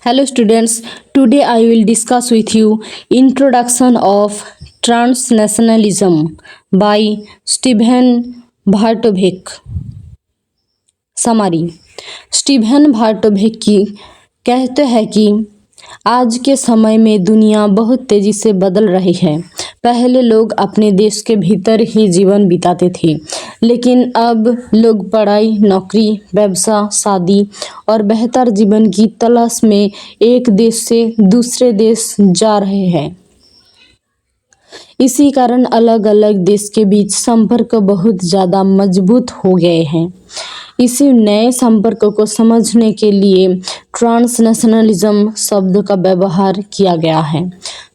Hello students, today I will discuss with you Introduction of Transnationalism by Stephen Bartovek. Summary. Stephen की कहते हैं कि आज के समय में दुनिया बहुत तेज़ी से बदल रही है। पहले लोग अपने देश के भीतर ही जीवन बिताते थे, लेकिन अब लोग पढ़ाई, नौकरी, व्यवसाय, शादी और बेहतर जीवन की तलाश में एक देश से दूसरे देश जा रहे हैं। इसी कारण अलग अलग देश के बीच संपर्क बहुत ज़्यादा मजबूत हो गए हैं। इसी नए संपर्क को समझने के लिए ट्रांसनेशनलिज्म शब्द का व्यवहार किया गया है।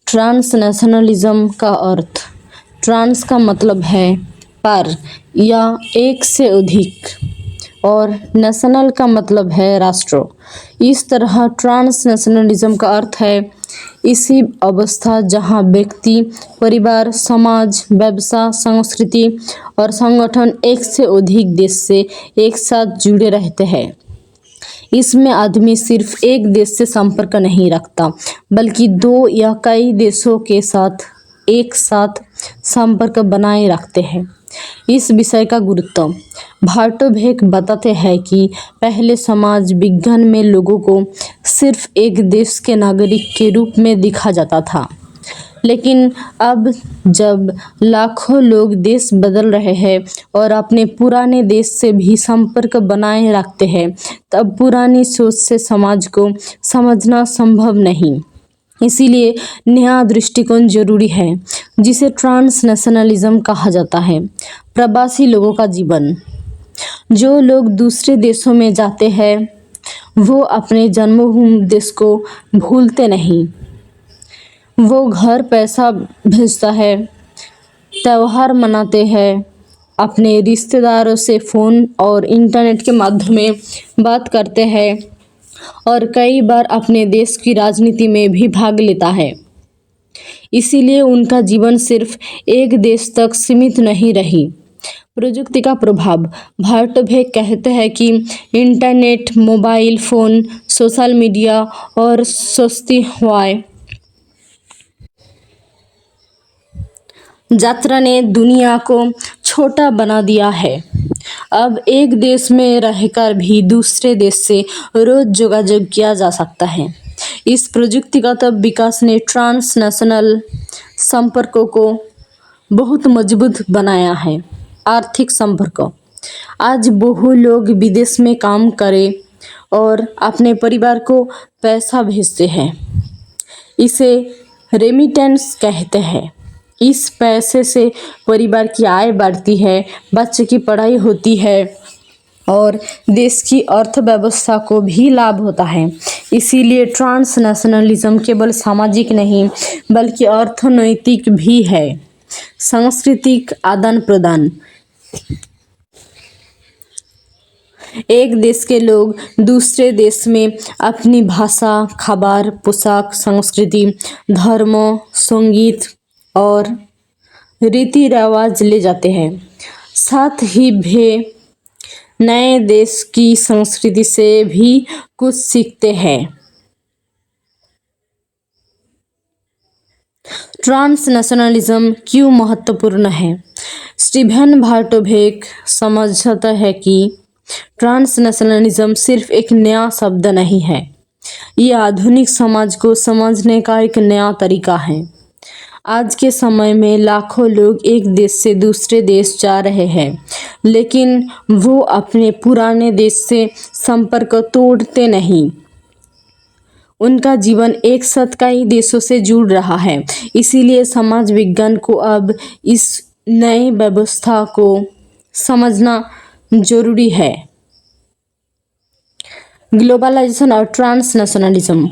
ट्रांसनेशनलिज्म का अर्थ, ट्रांस का मतलब है पर या एक से अधिक और नेशनल का मतलब है राष्ट्र। इस तरह ट्रांसनेशनलिज्म का अर्थ है इसी अवस्था जहां व्यक्ति, परिवार, समाज, व्यवसाय, संस्कृति और संगठन एक से अधिक देश से एक साथ जुड़े रहते हैं। इसमें आदमी सिर्फ एक देश से संपर्क नहीं रखता, बल्कि दो या कई देशों के साथ एक साथ संपर्क बनाए रखते हैं। इस विषय का गुरुत्व बार्टोवेक बताते हैं कि पहले समाज विज्ञान में लोगों को सिर्फ एक देश के नागरिक के रूप में देखा जाता था, लेकिन अब जब लाखों लोग देश बदल रहे हैं और अपने पुराने देश से भी संपर्क बनाए रखते हैं, तब पुरानी सोच से समाज को समझना संभव नहीं। इसीलिए नया दृष्टिकोण जरूरी है, जिसे ट्रांसनेशनलिज्म कहा जाता है। प्रवासी लोगों का जीवन। जो लोग दूसरे देशों में जाते हैं, वो अपने जन्मभूमि देश को भूलते नहीं। वो घर पैसा भेजता है, त्योहार मनाते हैं, अपने रिश्तेदारों से फ़ोन और इंटरनेट के माध्यम में बात करते हैं और कई बार अपने देश की राजनीति में भी भाग लेता है। इसीलिए उनका जीवन सिर्फ एक देश तक सीमित नहीं रही। प्रजुक्ति का प्रभाव। बार्टोवेक कहते हैं कि internet, mobile phone, social media और सोशल यात्रा ने दुनिया को छोटा बना दिया है। अब एक देश में रहकर भी दूसरे देश से रोज योगायोग किया जा सकता है। इस प्रजुक्तिगत विकास ने ट्रांसनेशनल संपर्कों को बहुत मजबूत बनाया है। आर्थिक संपर्क। आज बहु लोग विदेश में काम करें और अपने परिवार को पैसा भेजते हैं। इसे रेमिटेंस कहते हैं। इस पैसे से परिवार की आय बढ़ती है, बच्चे की पढ़ाई होती है और देश की अर्थव्यवस्था को भी लाभ होता है। इसीलिए ट्रांसनेशनलिज्म केवल सामाजिक नहीं, बल्कि अर्थनैतिक भी है। सांस्कृतिक आदान प्रदान। एक देश के लोग दूसरे देश में अपनी भाषा, खाबार, पोशाक, संस्कृति, धर्म, संगीत और रीति रिवाज ले जाते हैं। साथ ही वे नए देश की संस्कृति से भी कुछ सीखते हैं। ट्रांसनेशनलिज्म क्यों महत्वपूर्ण है? स्टीफन बार्टोवेक समझता है कि ट्रांसनेशनलिज्म सिर्फ एक नया शब्द नहीं है, ये आधुनिक समाज को समझने का एक नया तरीका है। आज के समय में लाखों लोग एक देश से दूसरे देश जा रहे हैं, लेकिन वो अपने पुराने देश से संपर्क तोड़ते नहीं। उनका जीवन एक साथ कई देशों से जुड़ रहा है। इसीलिए समाज विज्ञान को अब इस नई व्यवस्था को समझना जरूरी है। ग्लोबलाइजेशन और ट्रांसनेशनलिज्म।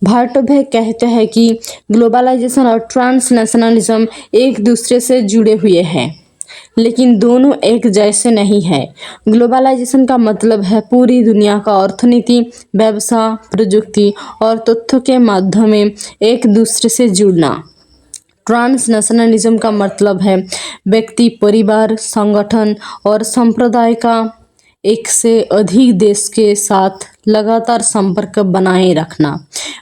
बार्टोवेक कहते हैं कि ग्लोबलाइजेशन और ट्रांसनेशनलिज्म एक दूसरे से जुड़े हुए हैं, लेकिन दोनों एक जैसे नहीं है। ग्लोबलाइजेशन का मतलब है पूरी दुनिया का अर्थनीति, व्यवसाय, प्रजुक्ति और तथ्यों के माध्यम में एक दूसरे से जुड़ना। ट्रांसनेशनलिज्म का मतलब है व्यक्ति, परिवार, संगठन और संप्रदाय का एक से अधिक देश के साथ लगातार संपर्क बनाए रखना,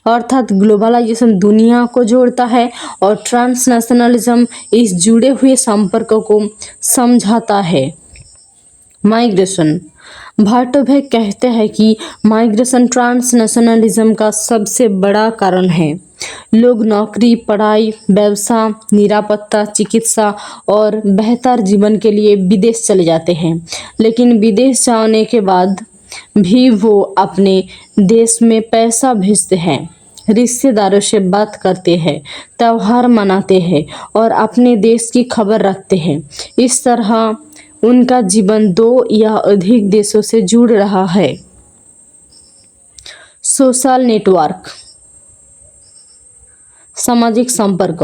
अर्थात ग्लोबलाइजेशन दुनिया को जोड़ता है और ट्रांसनेशनलिज्म इस जुड़े हुए संपर्क को समझाता है। माइग्रेशन। भार्टोभेक कहते हैं कि माइग्रेशन ट्रांसनेशनलिज्म का सबसे बड़ा कारण है। लोग नौकरी, पढ़ाई, व्यवसाय, निरापत्ता, चिकित्सा और बेहतर जीवन के लिए विदेश चले जाते हैं, लेकिन विदेश जाने के बाद भी वो अपने देश में पैसा भेजते हैं, रिश्तेदारों से बात करते हैं, त्योहार मनाते हैं और अपने देश की खबर रखते हैं। इस तरह उनका जीवन दो या अधिक देशों से जुड़ रहा है। सोशल नेटवर्क, सामाजिक संपर्क।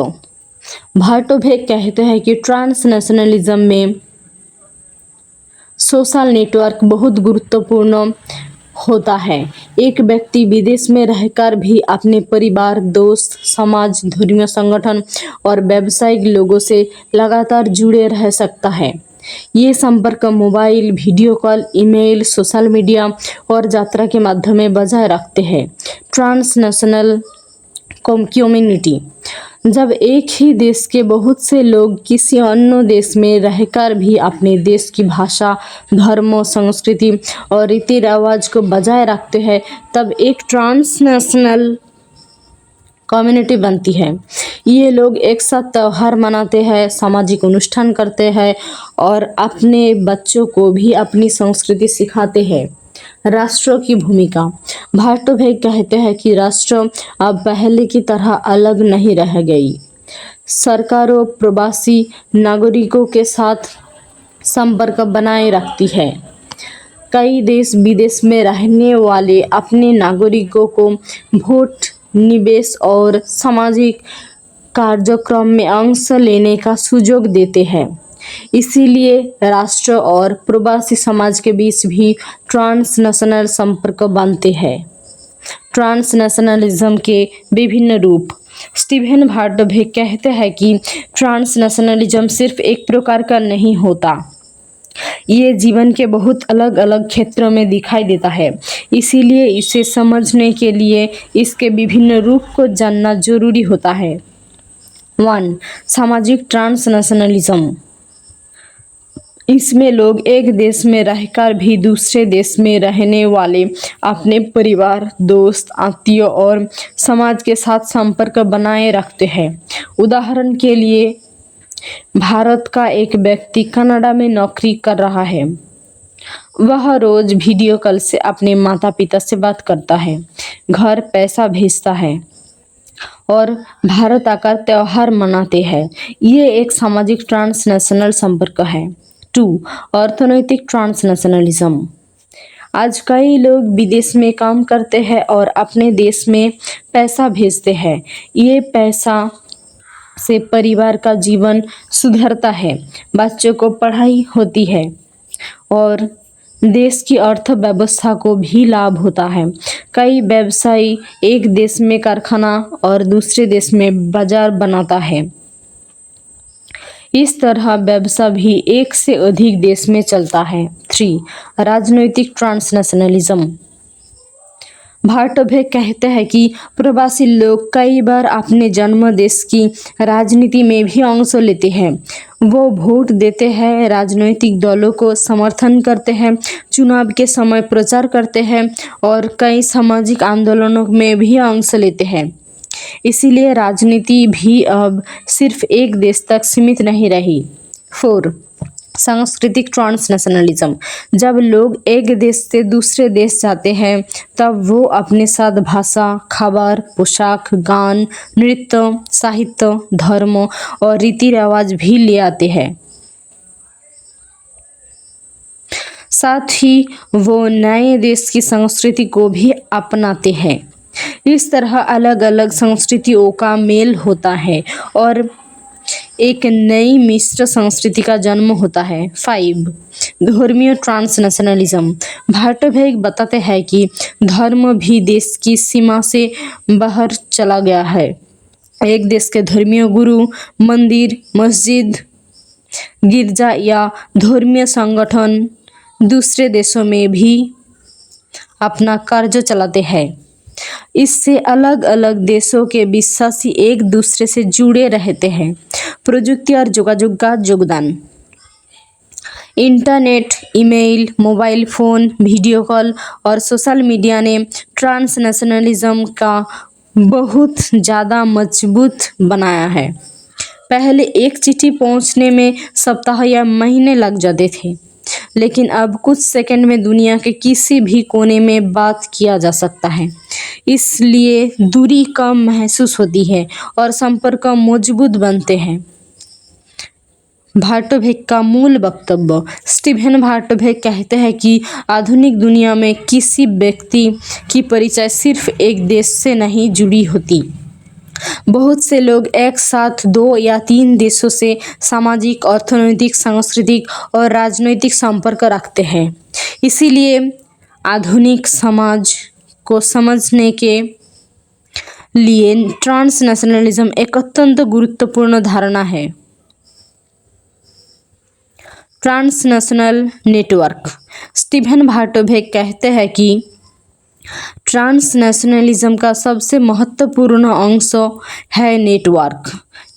भार्टोभेक कहते हैं कि ट्रांसनेशनलिज्म में सोशल नेटवर्क बहुत गुरुत्वपूर्ण होता है। एक व्यक्ति विदेश में रहकर भी अपने परिवार, दोस्त, समाज, धर्मीय संगठन और व्यावसायिक लोगों से लगातार जुड़े रह सकता है। ये संपर्क mobile, video call, email, social media और यात्रा के माध्यम में बजाय रखते हैं। Transnational community. जब एक ही देश के बहुत से लोग किसी अन्य देश में रहकर भी अपने देश की भाषा, धर्म, संस्कृति और रीति रिवाज को बजाय रखते हैं, तब एक ट्रांसनेशनल कम्युनिटी बनती है। ये लोग एक साथ त्योहार मनाते हैं, सामाजिक अनुष्ठान करते हैं और अपने बच्चों को भी अपनी संस्कृति सिखाते हैं। राष्ट्रों की भूमिका। भार्टोभेक कहते हैं कि राष्ट्र अब पहले की तरह अलग नहीं रह गई। सरकारों प्रवासी नागरिकों के साथ संपर्क बनाए रखती है। कई देश विदेश में रहने वाले अपने नागरिकों को वोट, निवेश और सामाजिक कार्यक्रम में अंश लेने का सुयोग देते हैं। इसीलिए राष्ट्र और प्रवासी समाज के बीच भी ट्रांसनेशनल संपर्क बनते हैं। ट्रांसनेशनलिज्म के विभिन्न रूप। स्टीफन भार्टोभेक कहते हैं कि ट्रांसनेशनलिज्म सिर्फ एक प्रकार का नहीं होता, ये जीवन के बहुत अलग अलग क्षेत्रों में दिखाई देता है। इसीलिए इसे समझने के लिए इसके विभिन्न रूप को जानना जरूरी होता है। 1. सामाजिक ट्रांसनेशनलिज्म। इसमें लोग एक देश में रहकर भी दूसरे देश में रहने वाले अपने परिवार, दोस्त, आत्मीय और समाज के साथ संपर्क बनाए रखते हैं। उदाहरण के लिए, भारत का एक व्यक्ति कनाडा में नौकरी कर रहा है। वह रोज वीडियो कॉल से अपने माता पिता से बात करता है, घर पैसा भेजता है और भारत आकर त्योहार मनाते हैं। ये एक सामाजिक ट्रांसनेशनल संपर्क है। 2. अर्थनैतिक ट्रांसनेशनलिज्म। आज कई लोग विदेश में काम करते हैं और अपने देश में पैसा भेजते हैं। ये पैसा से परिवार का जीवन सुधरता है, बच्चों को पढ़ाई होती है और देश की अर्थव्यवस्था को भी लाभ होता है। कई व्यवसायी एक देश में कारखाना और दूसरे देश में बाजार बनाता है। इस तरह व्यवसाय भी एक से अधिक देश में चलता है। 3. राजनैतिक ट्रांसनेशनलिज्म। भार्टोभेक कहते हैं कि प्रवासी लोग कई बार अपने जन्म देश की राजनीति में भी अंश लेते हैं। वो वोट देते हैं, राजनीतिक दलों को समर्थन करते हैं, चुनाव के समय प्रचार करते हैं और कई सामाजिक आंदोलनों में भी अंश लेते हैं। इसीलिए राजनीति भी अब सिर्फ एक देश तक सीमित नहीं रही। 4. सांस्कृतिक ट्रांसनेशनलिज्म। जब लोग एक देश से दूसरे देश जाते हैं, तब वो अपने साथ भाषा, खाबार, पोशाक, गान, नृत्य, साहित्य, धर्म और रीति रिवाज भी ले आते हैं। साथ ही वो नए देश की संस्कृति को भी अपनाते हैं। इस तरह अलग अलग संस्कृतियों का मेल होता है और एक नई मिश्र संस्कृति का जन्म होता है। 5. धर्मीय ट्रांसनेशनलिज्म। भार्टोभेक बताते हैं कि धर्म भी देश की सीमा से बाहर चला गया है। एक देश के धर्मीय गुरु, मंदिर, मस्जिद, गिरजा या धर्मीय संगठन दूसरे देशों में भी अपना कार्य चलाते हैं। इससे अलग अलग देशों के विश्वासी एक दूसरे से जुड़े रहते हैं। प्रযুক্তি और যোগাযোগ का योगदान। Internet, email, mobile phone, video call और सोशल मीडिया ने ट्रांसनेशनलिज्म का बहुत ज़्यादा मजबूत बनाया है। पहले एक चिट्ठी पहुंचने में सप्ताह या महीने लग जाते थे, लेकिन अब कुछ सेकंड में दुनिया के किसी भी कोने में बात किया जा सकता है। इसलिए दूरी कम महसूस होती है और संपर्क मजबूत बनते हैं। भार्टोवेक का मूल वक्तव्य। स्टीफन भार्टोवेक कहते हैं कि आधुनिक दुनिया में किसी व्यक्ति की परिचय सिर्फ एक देश से नहीं जुड़ी होती। बहुत से लोग एक साथ 2 या 3 देशों से सामाजिक, अर्थनैतिक, सांस्कृतिक और राजनैतिक संपर्क रखते हैं। इसीलिए आधुनिक समाज को समझने के लिए ट्रांसनेशनलिज्म एक अत्यंत गुरुत्वपूर्ण धारणा है। Transnational network. स्टीफन भार्टोवेक कहते हैं कि ट्रांसनेशनलिज्म का सबसे महत्वपूर्ण अंश है नेटवर्क।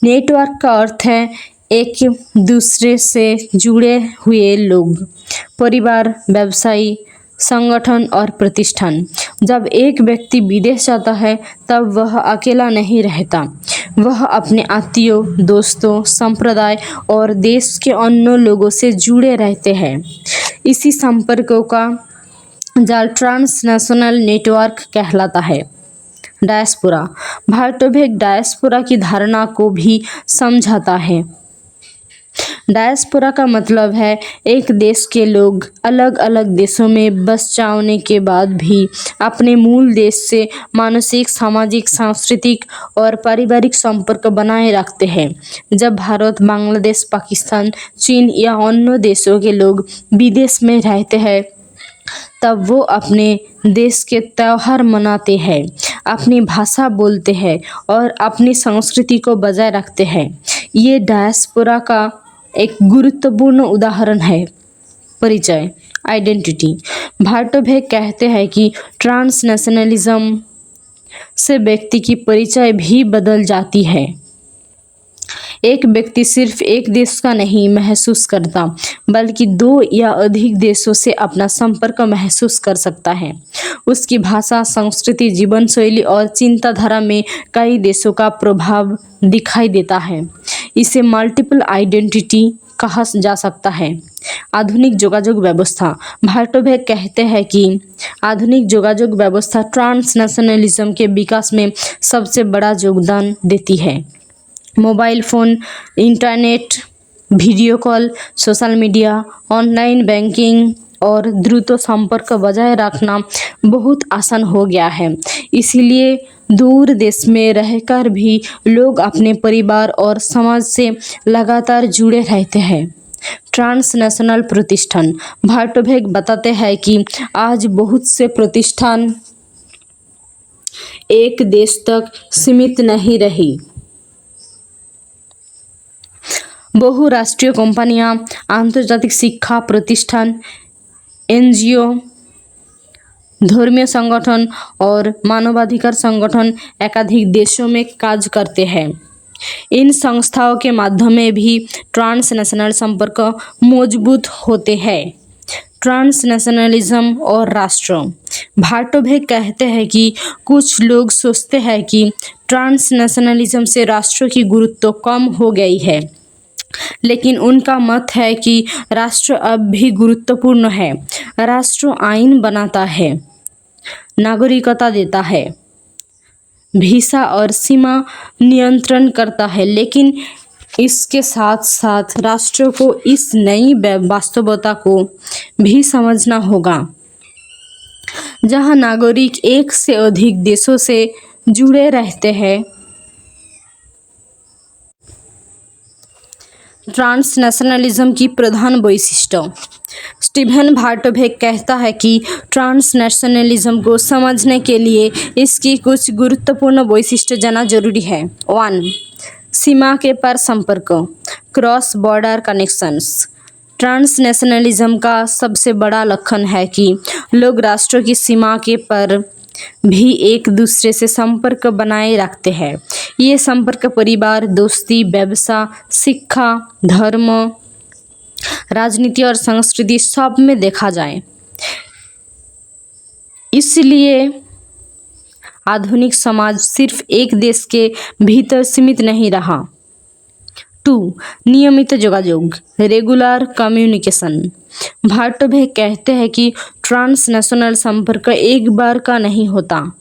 नेटवर्क का अर्थ है एक दूसरे से जुड़े हुए लोग, परिवार, व्यवसाय, संगठन और प्रतिष्ठान। जब एक व्यक्ति विदेश जाता है तब वह अकेला नहीं रहता। वह अपने आत्मीयों, दोस्तों, संप्रदाय और देश के अन्य लोगों से जुड़े रहते हैं। इसी संपर्कों का जाल ट्रांसनेशनल नेटवर्क कहलाता है। डायस्पोरा। भार्टोवेक डायस्पोरा की धारणा को भी समझाता है। डायस्पोरा का मतलब है एक देश के लोग अलग अलग देशों में बस जाने के बाद भी अपने मूल देश से मानसिक, सामाजिक, सांस्कृतिक और पारिवारिक संपर्क बनाए रखते हैं। जब भारत, बांग्लादेश, पाकिस्तान, चीन या अन्य देशों के लोग विदेश में रहते हैं तब वो अपने देश के त्यौहार मनाते हैं, अपनी भाषा बोलते हैं और अपनी संस्कृति को बजाय रखते हैं। ये डायस्पोरा का एक गुरुत्वपूर्ण उदाहरण है। परिचय, आइडेंटिटी। भार्टोवेक कहते हैं कि ट्रांसनेशनलिज्म से व्यक्ति की परिचय भी बदल जाती है। एक व्यक्ति सिर्फ एक देश का नहीं महसूस करता, बल्कि 2 या अधिक देशों से अपना संपर्क महसूस कर सकता है। उसकी भाषा, संस्कृति, जीवन शैली और चिंताधारा में कई देशों का प्रभाव दिखाई देता है। इसे मल्टीपल आइडेंटिटी कहा जा सकता है। आधुनिक जोगाजोग व्यवस्था। भार्टोवेक कहते हैं कि आधुनिक जोगाजोग व्यवस्था ट्रांसनेशनलिज्म के विकास में सबसे बड़ा योगदान देती है। Mobile phone, internet, video call, social media, online banking और द्रुत संपर्क बजाय रखना बहुत आसान हो गया है। इसीलिए दूर देश में रहकर भी लोग अपने परिवार और समाज से लगातार जुड़े रहते हैं। ट्रांसनेशनल प्रतिष्ठान। भार्टोवेक बताते हैं कि आज बहुत से प्रतिष्ठान एक देश तक सीमित नहीं रही। बहुराष्ट्रीय कंपनियां, आंतर्जातिक शिक्षा प्रतिष्ठान, एनजीओ, धर्मीय संगठन और मानवाधिकार संगठन एकाधिक देशों में कार्य करते हैं। इन संस्थाओं के माध्यम में भी ट्रांसनेशनल संपर्क मजबूत होते हैं। ट्रांसनेशनलिज्म और राष्ट्र। भार्टोवेक कहते हैं कि कुछ लोग सोचते हैं कि ट्रांसनेशनलिज्म से राष्ट्रों की गुरुत्व कम हो गई है, लेकिन उनका मत है कि राष्ट्र अब भी गुरुत्वपूर्ण है। राष्ट्र आईन बनाता है, नागरिकता देता है, वीसा और सीमा नियंत्रण करता है, लेकिन इसके साथ साथ राष्ट्र को इस नई वास्तविकता को भी समझना होगा जहां नागरिक एक से अधिक देशों से जुड़े रहते हैं। ट्रांसनेशनलिज्म की प्रधान वैशिष्ट्य। स्टीफन भार्टोवेक कहता है कि ट्रांसनेशनलिज्म को समझने के लिए इसकी कुछ गुरुत्वपूर्ण वैशिष्ट्य जानना जरूरी है। 1. सीमा के पार संपर्क, क्रॉस बॉर्डर कनेक्शंस। ट्रांसनेशनलिज्म का सबसे बड़ा लक्षण है कि लोग राष्ट्रों की सीमा के पर भी एक दूसरे से संपर्क बनाए रखते हैं। ये संपर्क परिवार, दोस्ती, व्यवसाय, शिक्षा, धर्म, राजनीति और संस्कृति सब में देखा जाए। इसलिए आधुनिक समाज सिर्फ एक देश के भीतर सीमित नहीं रहा। 2. नियमित जोगाजोग, रेगुलर कम्युनिकेशन। भार्टोभे कहते हैं कि ट्रांसनेशनल संपर्क एक बार का नहीं होता।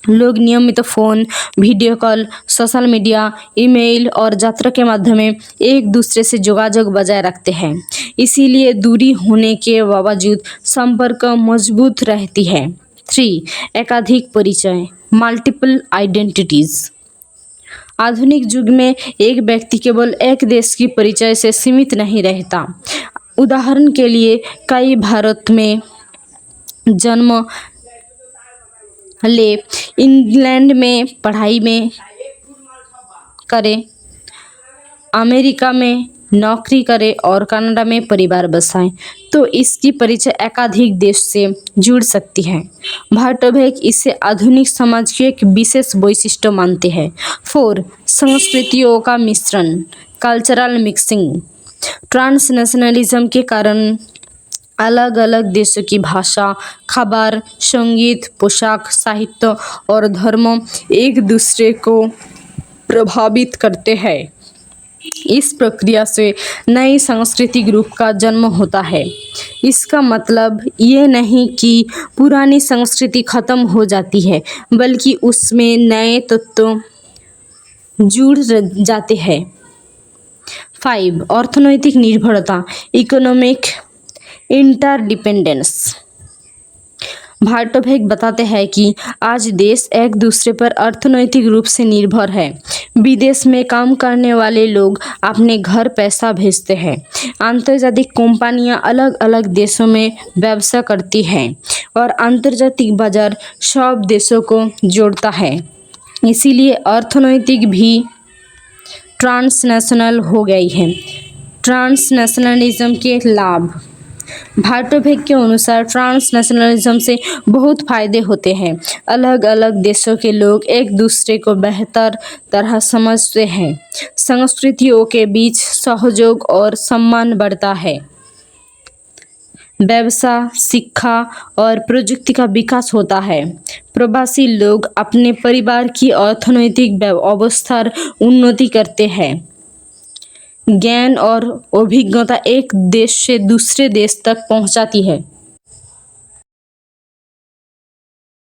लोग नियमित phone, video call, social media, email और यात्रा के माध्यम एक दूसरे से जोगाजोग बजाय रखते हैं। इसीलिए दूरी होने के बावजूद संपर्क मजबूत रहती है। 3. एकाधिक परिचय, मल्टीपल आइडेंटिटीज। आधुनिक युग में एक व्यक्ति केवल एक देश की परिचय से सीमित नहीं रहता। उदाहरण के लिए कई भारत में जन्म ले, इंग्लैंड में पढ़ाई में करे, अमेरिका में नौकरी करे और कनाडा में परिवार बसाएं, तो इसकी परिचय एकाधिक देश से जुड़ सकती है। भार्टोभे इसे आधुनिक समाज की एक विशेष वैशिष्ट्य मानते हैं। 4. संस्कृतियों का मिश्रण, कल्चरल मिक्सिंग। ट्रांसनेशनलिज्म के कारण अलग अलग देशों की भाषा, खबर, संगीत, पोशाक, साहित्य और धर्म एक दूसरे को प्रभावित करते हैं। इस प्रक्रिया से नई सांस्कृतिक ग्रुप का जन्म होता है। इसका मतलब ये नहीं कि पुरानी संस्कृति खत्म हो जाती है, बल्कि उसमें नए तत्व जुड़ जाते हैं। 5. अर्थनैतिक निर्भरता, इकोनॉमिक इंटरडिपेंडेंस। भार्टोभे बताते हैं कि आज देश एक दूसरे पर अर्थनैतिक रूप से निर्भर है। विदेश में काम करने वाले लोग अपने घर पैसा भेजते हैं। अंतर्जातीय कंपनियां अलग अलग देशों में व्यवसाय करती हैं और अंतर्जातीय बाजार सब देशों को जोड़ता है। इसीलिए अर्थनैतिक भी ट्रांसनेशनल हो गई है। ट्रांसनेशनलिज्म के लाभ। भार्टोभे के अनुसार ट्रांसनेशनलिज्म से बहुत फायदे होते हैं। अलग अलग देशों के लोग एक दूसरे को बेहतर तरह समझते हैं। संस्कृतियों के बीच सहयोग और सम्मान बढ़ता है। व्यवसाय, शिक्षा और प्रौद्योगिकी का विकास होता है। प्रवासी लोग अपने परिवार की अर्थनैतिक अवस्था उन्नति करते हैं। ज्ञान और अभिज्ञता एक देश से दूसरे देश तक पहुंचाती है।